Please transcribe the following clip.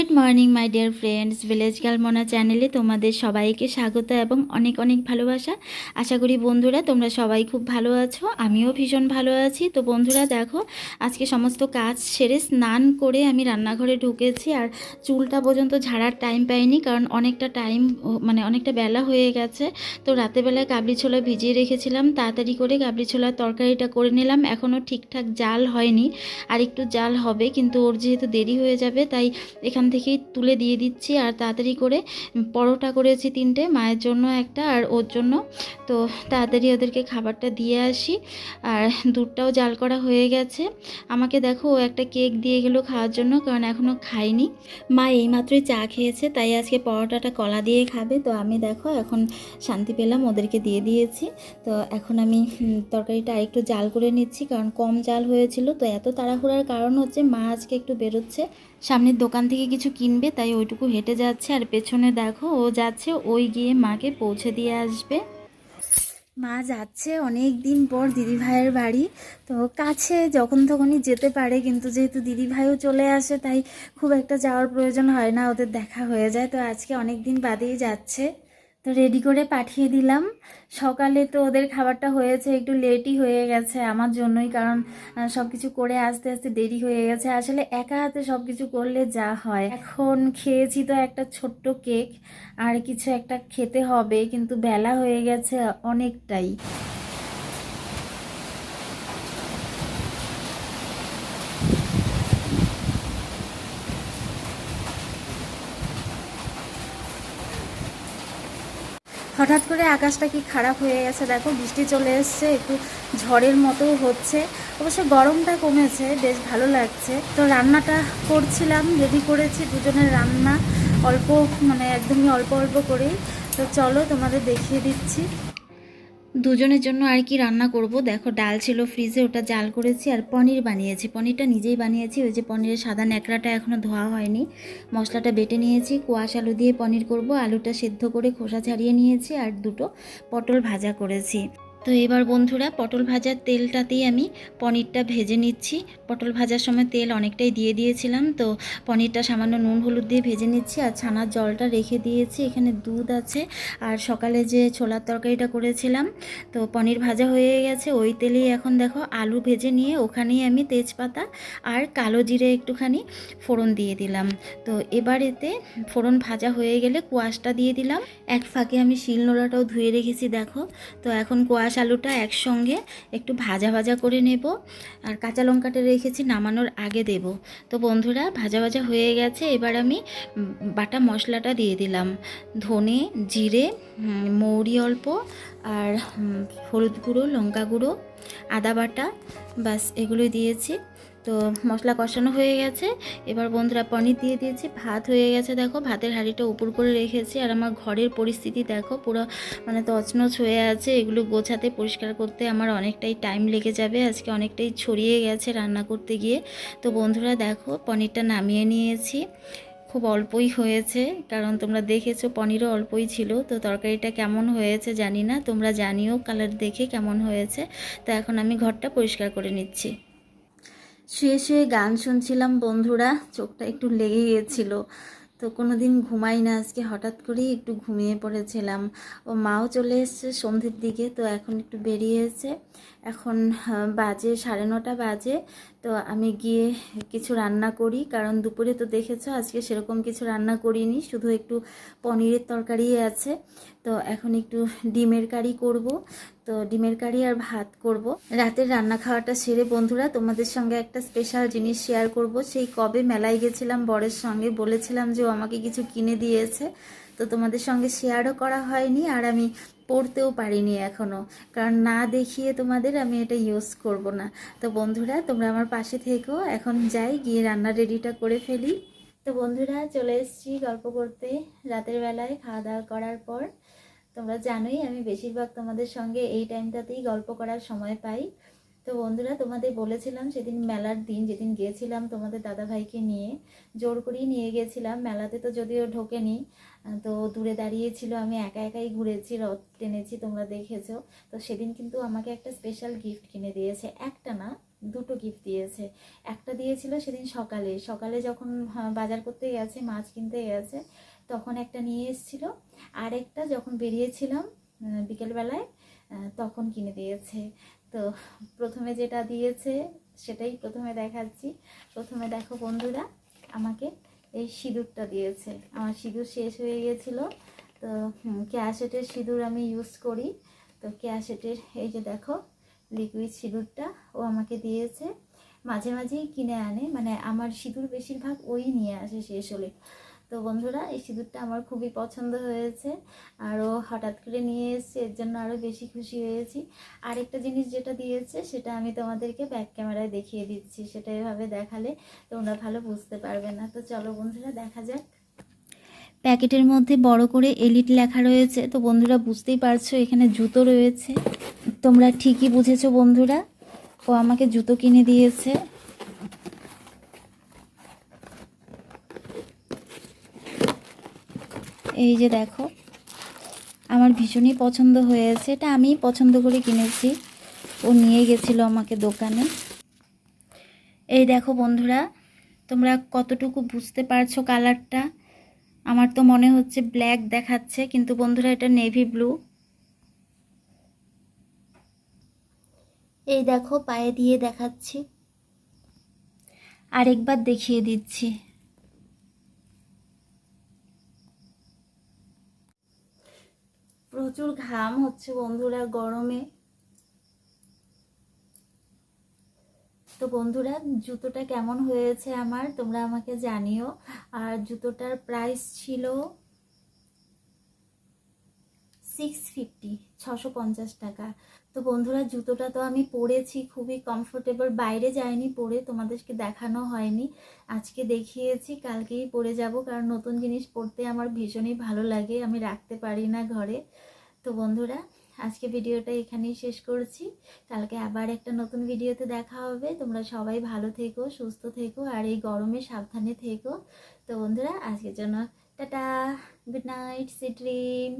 Good morning my dear friends, village girl Mona চ্যানেলে তোমাদের সবাইকে স্বাগত এবং অনেক অনেক ভালোবাসা। আশা করি বন্ধুরা তোমরা সবাই খুব ভালো আছো, আমিও ভীষণ ভালো আছি। তো বন্ধুরা দেখো, আজকে সমস্ত কাজ সেরে স্নান করে আমি রান্নাঘরে ঢুকেছি। আর চুলটা পর্যন্ত ঝাড়ার টাইম পাইনি, কারণ অনেকটা টাইম অনেকটা বেলা হয়ে গেছে। তো রাতেরবেলায় কাবলি ছোলা ভিজিয়ে রেখেছিলাম, তাড়াতাড়ি করে কাবলি ছোলার তরকারিটা করে নিলাম। এখনও ঠিকঠাক জাল হয়নি, আর একটু জাল হবে, কিন্তু ওর যেহেতু দেরি হয়ে যাবে তাই এখান থেকেই তুলে দিয়ে দিচ্ছি। আর তাড়াতাড়ি করে পরোটা করেছি 3টে, মায়ের জন্য একটা আর ওর জন্য। তো তাড়াতাড়ি ওদেরকে খাবারটা দিয়ে আসি। আর দুধটাও জাল করা হয়ে গেছে। আমাকে দেখো ও একটা কেক দিয়ে গেলো খাওয়ার জন্য, কারণ এখনও খাইনি। মা এইমাত্রই চা খেয়েছে, তাই আজকে পরোটাটা কলা দিয়ে খাবে। তো আমি দেখো এখন শান্তি পেলাম, ওদেরকে দিয়ে দিয়েছি। তো এখন আমি তরকারিটা একটু জাল করে নিচ্ছি, কারণ কম জাল হয়েছিল। তো এত তাড়াহুড়ার কারণ হচ্ছে মা আজকে একটু বেরোচ্ছে, সামনের দোকান থেকে কিছু কিনবে, তাই ওইটুকু হেঁটে যাচ্ছে। আর পেছনে দেখো ও যাচ্ছে, ওই গিয়ে মাকে পৌঁছে দিয়ে আসবে। মা যাচ্ছে অনেক দিন পর দিদিভাইয়ের বাড়ি। তো কাছে যখন তখনই যেতে পারে, কিন্তু যেহেতু দিদিভাইও চলে আসে তাই খুব একটা যাওয়ার প্রয়োজন হয় না, ওদের দেখা হয়ে যায়। তো আজকে অনেক দিন বাদেই যাচ্ছে। তো রেডি করে পাঠিয়ে দিলাম। সকালে তো ওদের খাবারটা হয়েছে, একটু লেটই হয়ে গেছে আমার জন্যই, কারণ সব কিছু করে আস্তে আস্তে দেরি হয়ে গেছে। আসলে একা হাতে সব কিছু করলে যা হয়। এখন খেয়েছি তো একটা ছোট্ট কেক, আর কিছু একটা খেতে হবে, কিন্তু বেলা হয়ে গেছে অনেকটাই। হঠাৎ করে আকাশটা কি খারাপ হয়ে গেছে, দেখো বৃষ্টি চলে এসছে, একটু ঝড়ের মতো হচ্ছে। অবশ্য গরমটা কমেছে, বেশ ভালো লাগছে। তো রান্নাটা করছিলাম, রেডি করেছি দুজনের রান্না, অল্প একদমই অল্প অল্প করেই। তো চলো তোমাদের দেখিয়ে দিচ্ছি দুজনের জন্য আর কি রান্না করব। দেখো ডাল ছিল ফ্রিজে, ওটা জাল করেছি। আর পনির বানিয়েছি, পনিরটা নিজেই বানিয়েছি। ওই যে পনিরের সাদা ন্যাকড়াটা এখনও ধোয়া হয়নি। মশলাটা বেটে নিয়েছি, কোয়াশ আলু দিয়ে পনির করব। আলুটা সেদ্ধ করে খোসা ছাড়িয়ে নিয়েছি, আর দুটো পটল ভাজা করেছি। তো এবার বন্ধুরা পটল ভাজার তেলটাতেই আমি পনিরটা ভেজে নিচ্ছি। পটল ভাজার সময় তেল অনেকটাই দিয়ে দিয়েছিলাম, তো পনিরটা সামান্য নুন হলুদ দিয়ে ভেজে নিচ্ছি। আর ছানার জলটা রেখে দিয়েছি, এখানে দুধ আছে। আর সকালে যে ছোলার তরকারিটা করেছিলাম, তো পনির ভাজা হয়ে গেছে। ওই তেলেই এখন দেখো আলু ভেজে নিয়ে ওখানেই আমি তেজপাতা আর কালো জিরে একটুখানি ফোড়ন দিয়ে দিলাম। তো এবার এতে ফোড়ন ভাজা হয়ে গেলে কোয়াশটা দিয়ে দিলাম। এক ফাঁকে আমি শিলনোড়াটাও ধুয়ে রেখেছি দেখো। তো এখন কোয়াশ আলুটা একসঙ্গে একটু ভাজা ভাজা করে নেব। আর কাঁচা লঙ্কাটা রেখেছি, নামানোর আগে দেব। তো বন্ধুরা ভাজা ভাজা হয়ে গেছে, এবার আমি বাটা মশলাটা দিয়ে দিলাম। ধনে, জিরে, মৌরি অল্প, আর হলুদ গুঁড়ো, লঙ্কা গুঁড়ো, আদা বাটা, বাস এগুলোই দিয়েছি। তো মশলা কষানো হয়ে গেছে। এবার বন্ধুরা পনির দিয়ে দিয়েছি। ভাত হয়ে গেছে দেখো, ভাতের হাঁড়িটা উপর করে রেখেছি। আর আমার ঘরের পরিস্থিতি দেখো, পুরো তছনছ হয়ে আছে। এগুলো গোছাতে পরিষ্কার করতে আমার অনেকটাই টাইম লেগে যাবে। আজকে অনেকটাই ছড়িয়ে গেছে রান্না করতে গিয়ে। তো বন্ধুরা দেখো পনিরটা নামিয়ে নিয়েছি। খুব অল্পই হয়েছে, কারণ তোমরা দেখেছো পনিরও অল্পই ছিল। তো তরকারিটা কেমন হয়েছে জানি না, তোমরা জানিও কালার দেখে কেমন হয়েছে। তো এখন আমি ঘরটা পরিষ্কার করে নিচ্ছি। শুয়ে শুয়ে গান শুনছিলাম বন্ধুরা, চোখটা একটু লেগে গিয়েছিল। তো কোনো দিন ঘুমাই না, আজকে হঠাৎ করেই একটু ঘুমিয়ে পড়েছিলাম। ও মাও চলে এসছে সন্ধ্যের দিকে, তো এখন একটু বেরিয়েছে। এখন বাজে 9:30 বাজে। তো আমি গিয়ে কিছু রান্না করি, কারণ দুপুরে তো দেখেছো আজকে সেরকম কিছু রান্না করিনি, শুধু একটু পনিরের তরকারি আছে। তো এখন একটু ডিমের কারি করব। তো ডিমের কারি আর ভাত করব। রাতের রান্না খাওয়াটা সেরে বন্ধুরা তোমাদের সঙ্গে একটা স্পেশাল জিনিস শেয়ার করব। সেই কবে মেলায় গেছিলাম বরের সঙ্গে, বলেছিলাম যে ও আমাকে কিছু কিনে দিয়েছে। তো তোমাদের সঙ্গে শেয়ারও করা হয়নি, আর আমি পড়তেও পারিনি এখনও, কারণ না দেখিয়ে তোমাদের আমি এটা ইউজ করব না। তো বন্ধুরা তোমরা আমার পাশে থেকো, এখন যাই গিয়ে রান্না রেডিটা করে ফেলি। তো বন্ধুরা চলে এসেছি গল্প করতে রাতের বেলায় খাওয়া দাওয়া করার পর। তোমরা জানোই আমি বেশিরভাগ তোমাদের সঙ্গে এই টাইমটাতেই গল্প করার সময় পাই। তো বন্ধুরা তোমাদের বলেছিলাম সেদিন মেলার দিন, যেদিন গিয়েছিলাম তোমাদের দাদাভাইকে নিয়ে, জোর করেই নিয়ে গেছিলাম। মেলাতে তো যদিও ঢোকেনি, তো দূরে দাঁড়িয়েছিল, আমি একা একাই ঘুরেছি, রথ টেনেছি, তোমরা দেখেছো। তো সেদিন কিন্তু আমাকে একটা স্পেশাল গিফট কিনে দিয়েছে, একটা না দুটো গিফট দিয়েছে। একটা দিয়েছিল সেদিন সকালে সকালে যখন বাজার করতে গেছে, মাছ কিনতে গেছে, তখন একটা নিয়ে এসেছিল। আর একটা যখন বেরিয়েছিলাম বিকেলবেলায় তখন কিনে দিয়েছে। তো প্রথমে যেটা দিয়েছে সেটাই প্রথমে দেখাচ্ছি। প্রথমে দেখো বন্ধুরা, আমাকে এই সিঁদুরটা দিয়েছে। আমার সিঁদুর শেষ হয়ে গেছিলো, তো ক্যাশেটের সিঁদুর আমি ইউজ করি। তো ক্যাশেটের এই যে দেখো লিকুইড সিঁদুরটা ও আমাকে দিয়েছে। মাঝে মাঝেই কিনে আনে, মানে আমার সিঁদুর বেশিরভাগ ওই নিয়ে আসে শেষ হলে। তো বন্ধুরা, এই সিঁদুরটা আমার খুবই পছন্দ হয়েছে, আর ও হঠাৎ করে নিয়ে এসেছে, এর জন্য আরও বেশি খুশি হয়েছি। আরেকটা জিনিস যেটা দিয়েছে সেটা আমি তোমাদেরকে ব্যাক ক্যামেরায় দেখিয়ে দিচ্ছি, সেটা এভাবে দেখালে তোমরা ভালো বুঝতে পারবে না। তো চলো বন্ধুরা দেখা যাক। প্যাকেটের মধ্যে বড় করে এলিট লেখা রয়েছে, তো বন্ধুরা বুঝতেই পারছো এখানে জুতো রয়েছে। তোমরা ঠিকই বুঝেছো বন্ধুরা, ও আমাকে জুতো কিনে দিয়েছে। এই যে দেখো, আমার ভীষণই পছন্দ হয়েছে, এটা আমিই পছন্দ করে কিনেছি, ও নিয়ে গেছিলো আমাকে দোকানে। এই দেখো বন্ধুরা, তোমরা কতটুকু বুঝতে পারছো কালারটা? আমার তো মনে হচ্ছে ব্ল্যাক দেখাচ্ছে, কিন্তু বন্ধুরা এটা নেভি ব্লু। এই দেখো পায়ে দিয়ে দেখাচ্ছি, আরেকবার দেখিয়ে দিচ্ছি। প্রচুর ঘাম হচ্ছে বন্ধুরা গরমে। তো বন্ধুরা, জুতোটা কেমন হয়েছে আমার তোমরা আমাকে জানিও। আর জুতোটার প্রাইস ছিল 650, 650 টাকা। তো বন্ধুরা, জুতোটা তো আমি পরেছি, খুবই কমফোর্টেবল। বাইরে যাইনি পরে, তোমাদেরকে দেখানো হয়নি, আজকে দেখিয়েছি, কালকেই পরে যাব, কারণ নতুন জিনিস পরতে আমার ভীষণই ভালো লাগে, আমি রাখতে পারি না ঘরে। তো বন্ধুরা, আজকে ভিডিওটা এখানেই শেষ করছি। কালকে আবার একটা নতুন ভিডিওতে দেখা হবে। তোমরা সবাই ভালো থেকো, সুস্থ থেকো, আর এই গরমে সাবধানে থেকো। তো বন্ধুরা, আজকের জন্য tata, good night, sweet dream.